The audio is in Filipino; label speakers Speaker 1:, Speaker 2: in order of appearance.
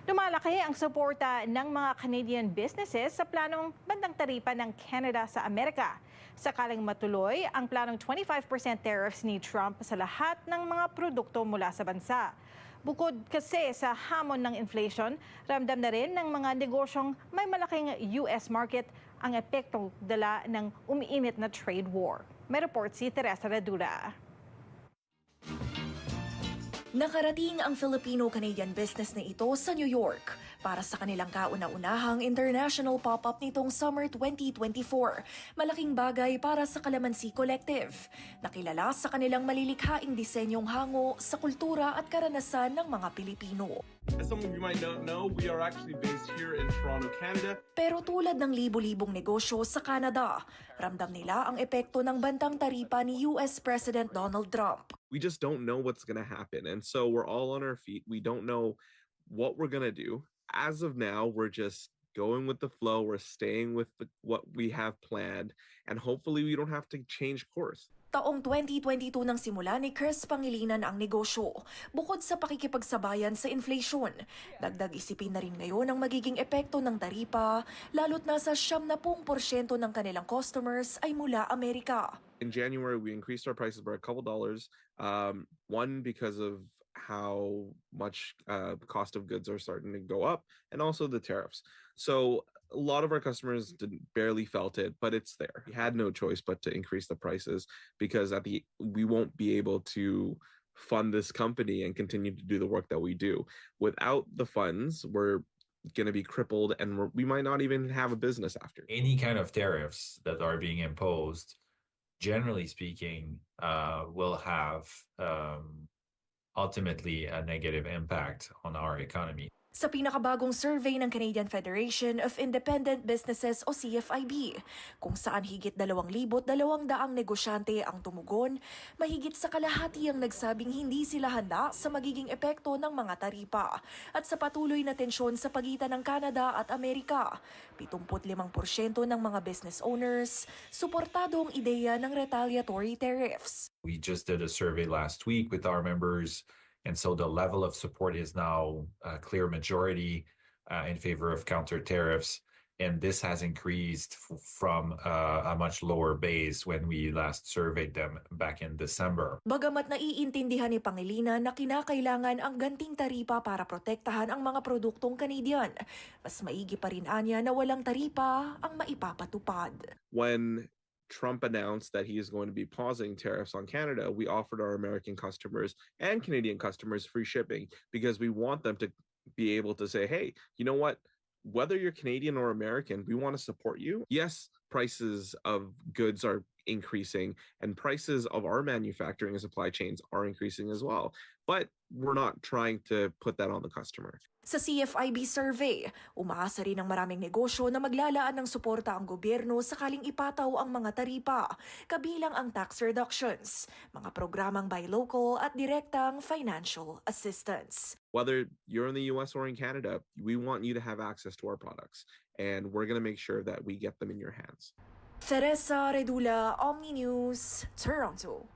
Speaker 1: Lumalaki ang suporta ng mga Canadian businesses sa planong bandang taripa ng Canada sa Amerika. Sakaling matuloy ang planong 25% tariffs ni Trump sa lahat ng mga produkto mula sa bansa. Bukod kasi sa hamon ng inflation, ramdam na rin ng mga negosyong may malaking US market ang epektong dala ng umiinit na trade war. May report si Teresa Radura.
Speaker 2: Nakarating ang Filipino-Canadian business na ito sa New York para sa kanilang kauna-unahang international pop-up nitong summer 2024. Malaking bagay para sa Calamansi Collective, nakilala sa kanilang malilikhaing disenyong hango sa kultura at karanasan ng mga Pilipino.
Speaker 3: As some of you might not know, we are actually based here in Toronto, Canada.
Speaker 2: Pero tulad ng libo-libong negosyo sa Canada, ramdam nila ang epekto ng bantang taripa ni US President Donald Trump.
Speaker 3: We just don't know what's going to happen. And so we're all on our feet. We don't know what we're going to do. As of now, we're just going with the flow. We're staying with what we have planned. And hopefully we don't have to change course.
Speaker 2: Taong 2022 nang simula ni Chris Pangilinan ang negosyo, bukod sa pakikipagsabayan sa inflation. Dagdag isipin na rin ngayon ang magiging epekto ng taripa, lalo't nasa 70% ng kanilang customers ay mula Amerika.
Speaker 3: In January, we increased our prices by a couple dollars. One, because of how much the cost of goods are starting to go up, and also the tariffs. So a lot of our customers barely felt it, but it's there. We had no choice but to increase the prices because we won't be able to fund this company and continue to do the work that we do. Without the funds, we're going to be crippled and we might not even have a business after.
Speaker 4: Any kind of tariffs that are being imposed, generally speaking, will have ultimately a negative impact on our economy.
Speaker 2: Sa pinakabagong survey ng Canadian Federation of Independent Businesses o CFIB, kung saan higit 2,200 negosyante ang tumugon, mahigit sa kalahati ang nagsabing hindi sila handa sa magiging epekto ng mga taripa at sa patuloy na tensyon sa pagitan ng Canada at Amerika. 75% ng mga business owners, suportado ang ideya ng retaliatory tariffs.
Speaker 4: We just did a survey last week with our members. And so the level of support is now a clear majority in favor of counter tariffs. And this has increased from a much lower base when we last surveyed them back in December.
Speaker 2: Bagamat naiintindihan ni Pangilinan na kinakailangan ang ganting taripa para protektahan ang mga produktong Canadian, mas maigi pa rin anya na walang taripa ang maipapatupad.
Speaker 3: When Trump announced that he is going to be pausing tariffs on Canada, we offered our American customers and Canadian customers free shipping because we want them to be able to say, hey, you know what? Whether you're Canadian or American, we want to support you. Yes, prices of goods are increasing and prices of our manufacturing and supply chains are increasing as well. But we're not trying to put that on the customer.
Speaker 2: Sa CFIB survey, umaasa rin ang maraming negosyo na maglalaan ng suporta ang gobyerno sakaling ipataw ang mga taripa, kabilang ang tax reductions, mga programang buy local at direktang financial assistance.
Speaker 3: Whether you're in the US or in Canada, we want you to have access to our products, and we're going to make sure that we get them in your hands.
Speaker 2: Teresa Redula, Omni News, Toronto.